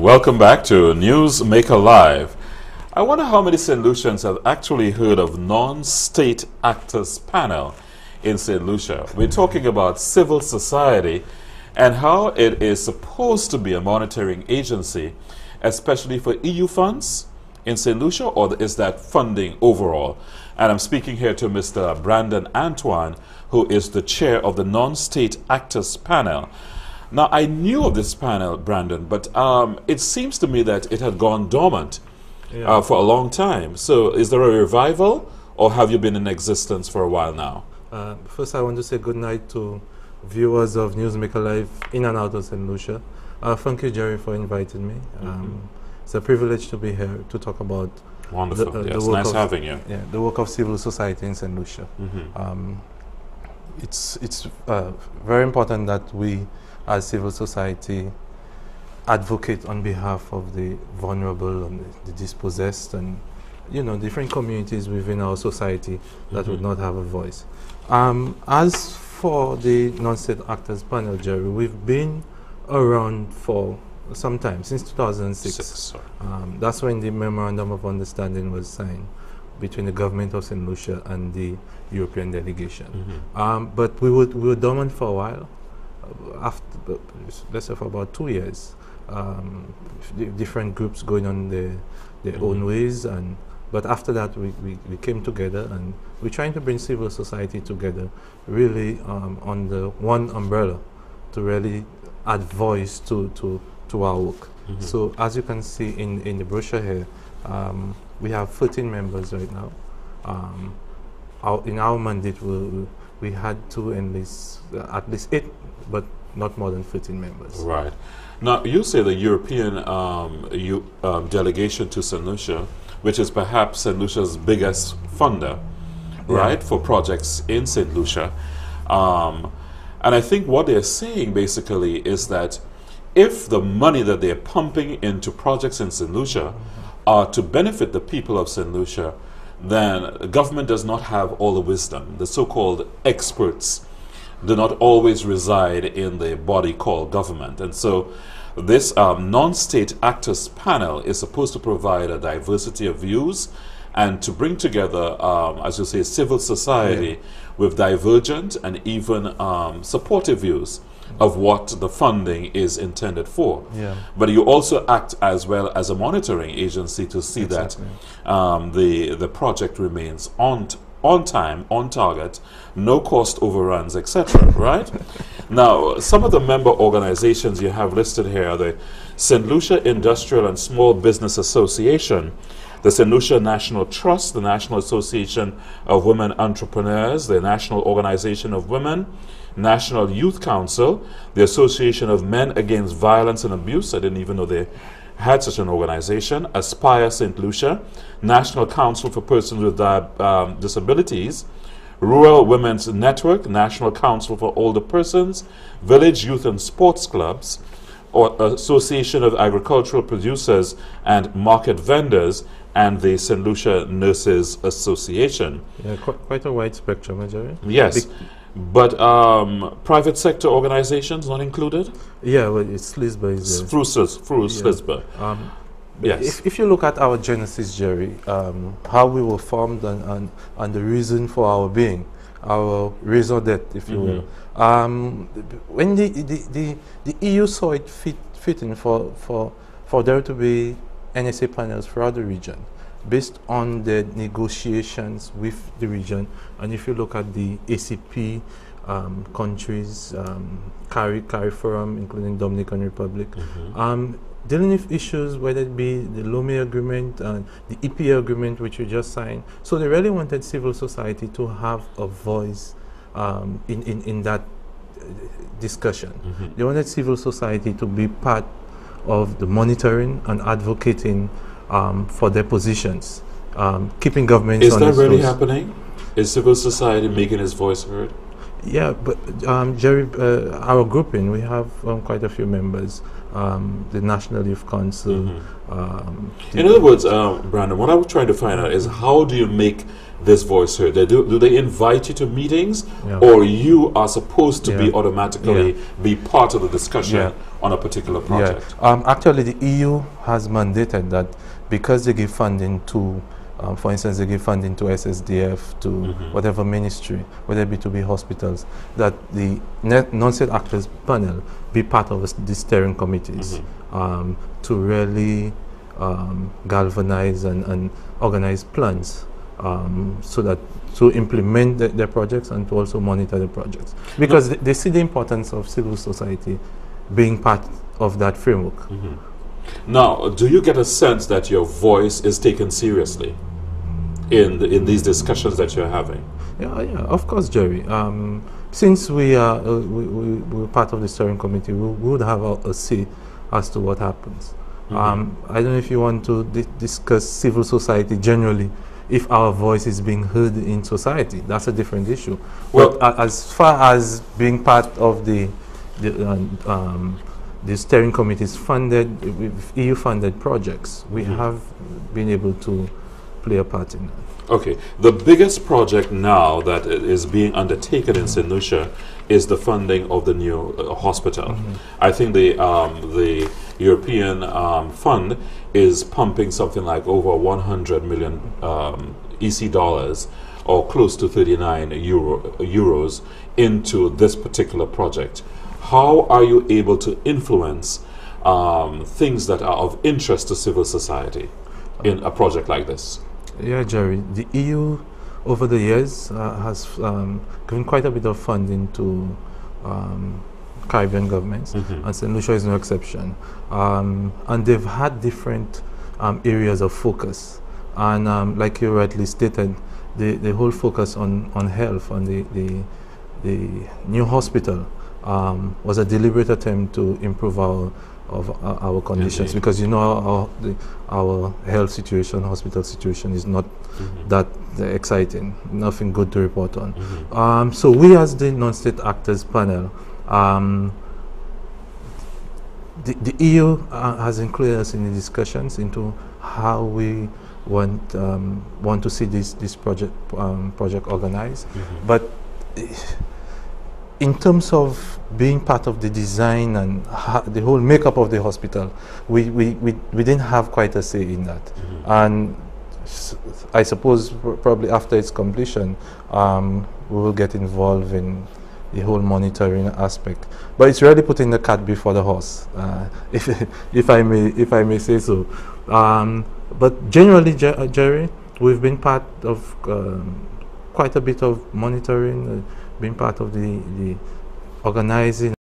Welcome back to Newsmaker Live. I wonder how many St. Lucians have actually heard of non-state actors panel in St. Lucia. We're talking about civil society and how it is supposed to be a monitoring agency, especially for EU funds in St. Lucia, or is that funding overall? And I'm speaking here to Mr. Brandon Antoine, who is the chair of the non-state actors panel. Now, I knew of this panel, Brandon, but it seems to me that it had gone dormant for a long time. So is there a revival, or have you been in existence for a while now? First, I want to say good night to viewers of Newsmaker Live in and out of St. Lucia. Thank you, Jerry, for inviting me. It's a privilege to be here to talk about Wonderful. The nice having you. Yeah, the work of civil society in St. Lucia. It's very important that we, as civil society, advocate on behalf of the vulnerable and the dispossessed, and different communities within our society that would not have a voice. As for the non-state actors panel, Jerry, we've been around for some time, since 2006. That's when the Memorandum of Understanding was signed between the government of St. Lucia and the European delegation. But we were dormant for a while. After, let's say, for about 2 years, different groups going on their own ways, but after that we came together, and we're trying to bring civil society together, really under one umbrella, to really add voice to our work. So as you can see in the brochure here, we have 13 members right now. In our mandate, we had to enlist at least 8, but not more than 13 members. Right. Now, you say the European delegation to St. Lucia, which is perhaps St. Lucia's biggest funder, right, for projects in St. Lucia. And I think what they're saying basically is that if the money that they're pumping into projects in St. Lucia are to benefit the people of St. Lucia, then the government does not have all the wisdom. The so-called experts do not always reside in the body called government. And so this non-state actors panel is supposed to provide a diversity of views and to bring together, as you say, civil society with divergent and even supportive views of what the funding is intended for. But you also act as well as a monitoring agency to see that the project remains on time, on target, no cost overruns, etc. Right? Now, some of the member organizations you have listed here are the St. Lucia Industrial and Small Business Association, the St. Lucia National Trust, the National Association of Women Entrepreneurs, the National Organization of Women, National Youth Council, the Association of Men Against Violence and Abuse. I didn't even know they had such an organization. Aspire St. Lucia, National Council for Persons with Disabilities, Rural Women's Network, National Council for Older Persons, Village Youth and Sports Clubs, or Association of Agricultural Producers and Market Vendors, and the St. Lucia Nurses Association. Yeah, quite a wide spectrum, Jerry. Yes. But private sector organizations not included? Yeah, well, it's SLISBA. Through SLISBA. Yes. If you look at our genesis, Jerry, how we were formed and the reason for our being, our raison d'etre, if you will. When the EU saw it fitting for there to be NSA panels throughout the region, based on the negotiations with the region, and if you look at the ACP countries, CARI Forum, including Dominican Republic, dealing with issues, whether it be the Lomé Agreement and the EPA Agreement, which we just signed. So they really wanted civil society to have a voice in that discussion. They wanted civil society to be part of the monitoring and advocating for their positions, keeping governments on Is that really happening? Is civil society making its voice heard? Yeah, but Jerry, our grouping, we have quite a few members. The National Youth Council. In other words, Brandon, what I was trying to find out is how do you make this voice heard? Do they invite you to meetings, Yeah. or you are supposed to be Yeah. automatically be part of the discussion Yeah. on a particular project? Actually, the EU has mandated that because they give funding to, for instance, they give funding to SSDF, to whatever ministry, whether it be to be hospitals, that the non-state actors panel be part of the steering committees to really galvanize and organize plans so that to implement their projects and to also monitor the projects, because they see the importance of civil society being part of that framework. Now, do you get a sense that your voice is taken seriously in these discussions that you're having? Yeah, of course, Jerry. Since we're part of the steering committee, we would have a say as to what happens. I don't know if you want to discuss civil society generally. If our voice is being heard in society, that's a different issue. Well, but as far as being part of the steering committee's funded, with EU-funded projects, we have been able to play a part in that. Okay, the biggest project now that is being undertaken in St. Lucia is the funding of the new hospital. I think the European fund is pumping something like over 100 million EC dollars, or close to 39 euros, into this particular project. How are you able to influence things that are of interest to civil society in a project like this? Yeah, Jerry, the EU over the years has given quite a bit of funding to Caribbean governments, and St. Lucia is no exception. And they've had different areas of focus. And like you rightly stated, the whole focus on health, on the new hospital, was a deliberate attempt to improve our conditions, because you know our health situation, hospital situation is not that exciting, nothing good to report on. So we, as the non-state actors panel, the EU has included us in the discussions into how we want to see this project organized. But in terms of being part of the design and the whole makeup of the hospital, we didn't have quite a say in that. And I suppose probably after its completion, we will get involved in the whole monitoring aspect. But it's really putting the cat before the horse, if I may say so. But generally, Jerry, we've been part of quite a bit of monitoring, being part of the organizing